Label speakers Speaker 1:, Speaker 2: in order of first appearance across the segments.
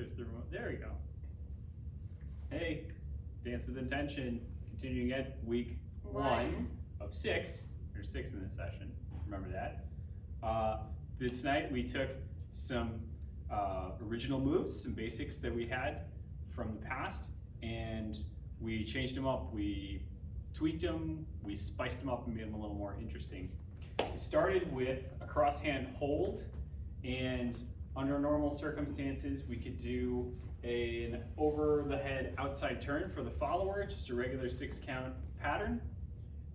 Speaker 1: there's the remote. There we go. Hey, Dance with Intention, continuing ed week one of 6. There's 6 in this session, remember that. Tonight we took some original moves, some basics that we had from the past, and we changed them up. We tweaked them, we spiced them up and made them a little more interesting. We started with a cross hand hold, and under normal circumstances we could do an over the head outside turn for the follower, just a regular 6 count pattern.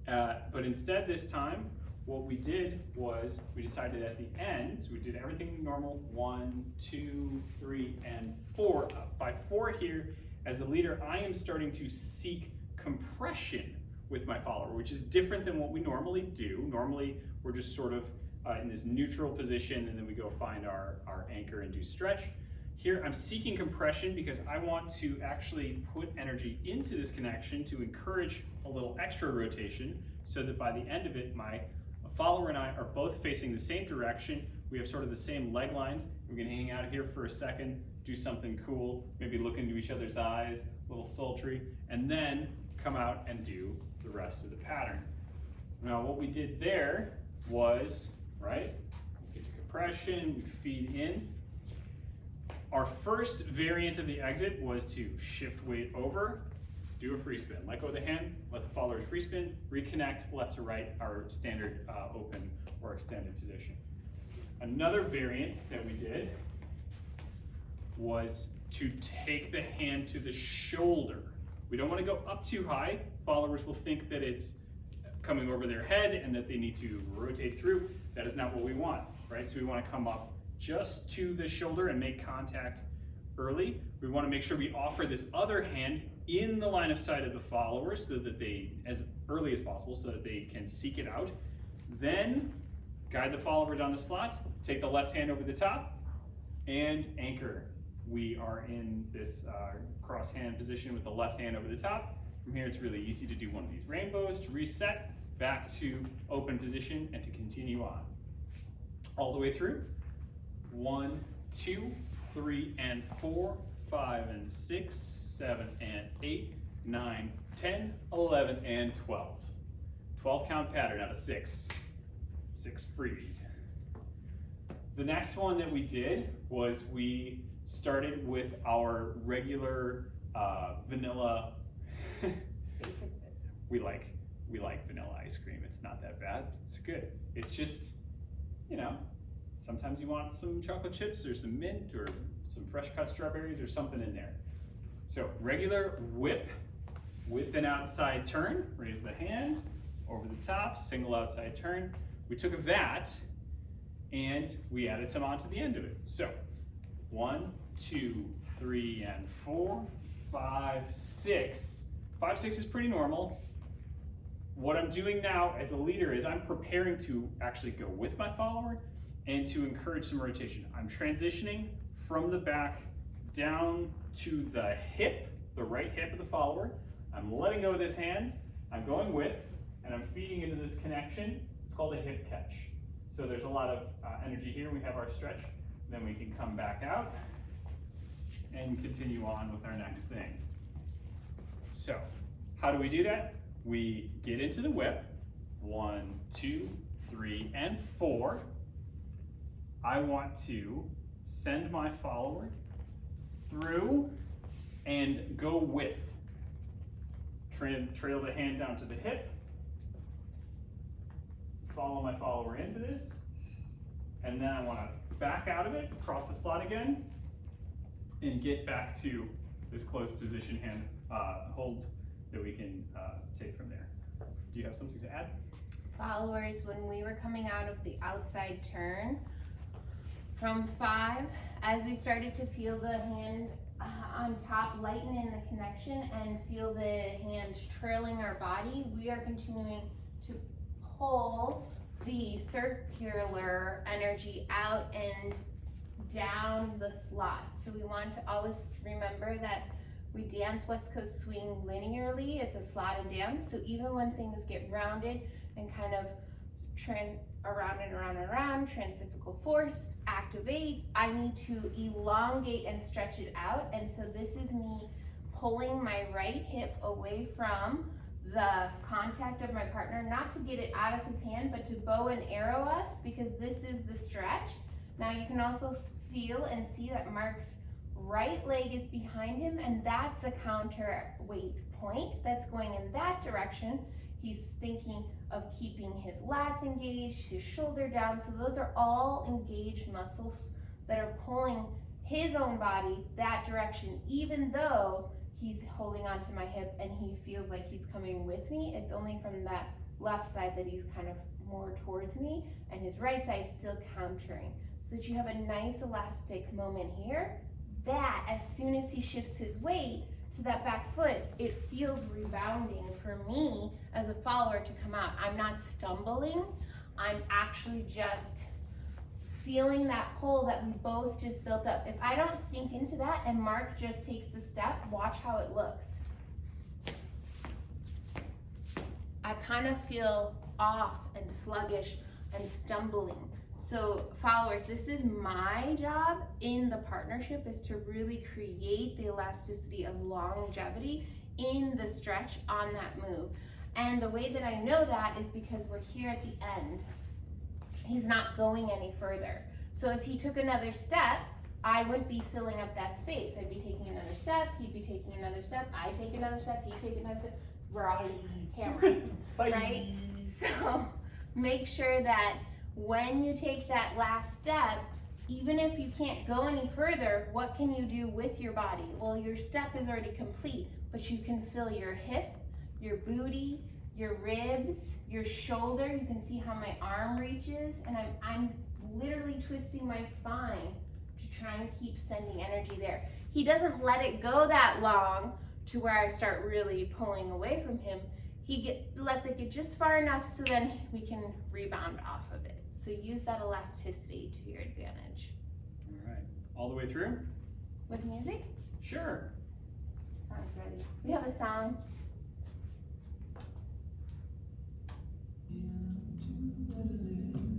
Speaker 1: But instead this time, what we did was we decided at the end, so we did everything normal, 1, 2, 3, and 4. By 4 here, as a leader, I am starting to seek compression with my follower, which is different than what we normally do. Normally, we're just sort of in this neutral position, and then we go find our anchor and do stretch. Here, I'm seeking compression because I want to actually put energy into this connection to encourage a little extra rotation so that by the end of it, my follower and I are both facing the same direction. We have sort of the same leg lines. We're gonna hang out here for a second, do something cool, maybe look into each other's eyes, a little sultry, and then come out and do the rest of the pattern. Now, what we did there was, right, get to compression, we feed in. Our first variant of the exit was to shift weight over, do a free spin. Let go of the hand, let the follower free spin, reconnect left to right, our standard open or extended position. Another variant that we did was to take the hand to the shoulder. We don't want to go up too high. Followers will think that it's coming over their head and that they need to rotate through. That is not what we want, right? So we want to come up just to the shoulder and make contact early. We want to make sure we offer this other hand in the line of sight of the follower so that they, as early as possible, so that they can seek it out. Then guide the follower down the slot, take the left hand over the top, and anchor. We are in this cross hand position with the left hand over the top. From here, it's really easy to do one of these rainbows to reset back to open position and to continue on. All the way through. 1, 2, 3, and 4, 5, and 6, 7, and 8, 9, 10, 11, and 12. 12 count pattern out of 6. 6 freebies. The next one that we did was we started with our regular vanilla. we like vanilla ice cream. It's not that bad. It's good. It's just, you know, sometimes you want some chocolate chips or some mint or some fresh cut strawberries or something in there. So regular whip with an outside turn, raise the hand, over the top, single outside turn. We took that and we added some onto the end of it. So 1, 2, 3, and 4, 5, 6. 5, 6 is pretty normal. What I'm doing now as a leader is I'm preparing to actually go with my follower and to encourage some rotation. I'm transitioning from the back down to the hip, the right hip of the follower. I'm letting go of this hand, I'm going with, and I'm feeding into this connection. It's called a hip catch. So there's a lot of energy here. We have our stretch, then we can come back out and continue on with our next thing. So, how do we do that? We get into the whip, 1, 2, 3, and 4. I want to send my follower through and go with. Trail the hand down to the hip, follow my follower into this, and then I want to back out of it, cross the slot again, and get back to this closed position hand hold that we can take from there. Do you have something to add?
Speaker 2: Followers, when we were coming out of the outside turn, from 5, as we started to feel the hand on top lighten in the connection and feel the hand trailing our body, we are continuing to pull the circular energy out and down the slot. So we want to always remember that we dance West Coast swing linearly. It's a slot and dance. So even when things get rounded and kind of around and around and around, centrifugal force, activate. I need to elongate and stretch it out. And so this is me pulling my right hip away from the contact of my partner, not to get it out of his hand, but to bow and arrow us, because this is the stretch. Now you can also feel and see that Mark's right leg is behind him, and that's a counterweight point that's going in that direction. He's thinking of keeping his lats engaged, his shoulder down. So those are all engaged muscles that are pulling his own body that direction, even though he's holding onto my hip and he feels like he's coming with me. It's only from that left side that he's kind of more towards me, and his right side still countering. So that you have a nice elastic moment here. That, as soon as he shifts his weight to that back foot, it feels rebounding for me as a follower to come out. I'm not stumbling. I'm actually just feeling that pull that we both just built up. If I don't sink into that and Mark just takes the step, watch how it looks. I kind of feel off and sluggish and stumbling. So followers, this is my job in the partnership, is to really create the elasticity of longevity in the stretch on that move. And the way that I know that is because we're here at the end. He's not going any further. So if he took another step, I would be filling up that space. I'd be taking another step, he'd be taking another step, I take another step, he'd take another step. We're already camera, right? So make sure that when you take that last step, even if you can't go any further, what can you do with your body? Well, your step is already complete, but you can feel your hip, your booty, your ribs, your shoulder. You can see how my arm reaches, and I'm literally twisting my spine to try and keep sending energy there. He doesn't let it go that long to where I start really pulling away from him. He lets it get just far enough so then we can rebound off of it. So use that elasticity to your advantage.
Speaker 1: All right, all the way through?
Speaker 2: With music?
Speaker 1: Sure.
Speaker 2: Sounds ready. We have a song.
Speaker 3: Into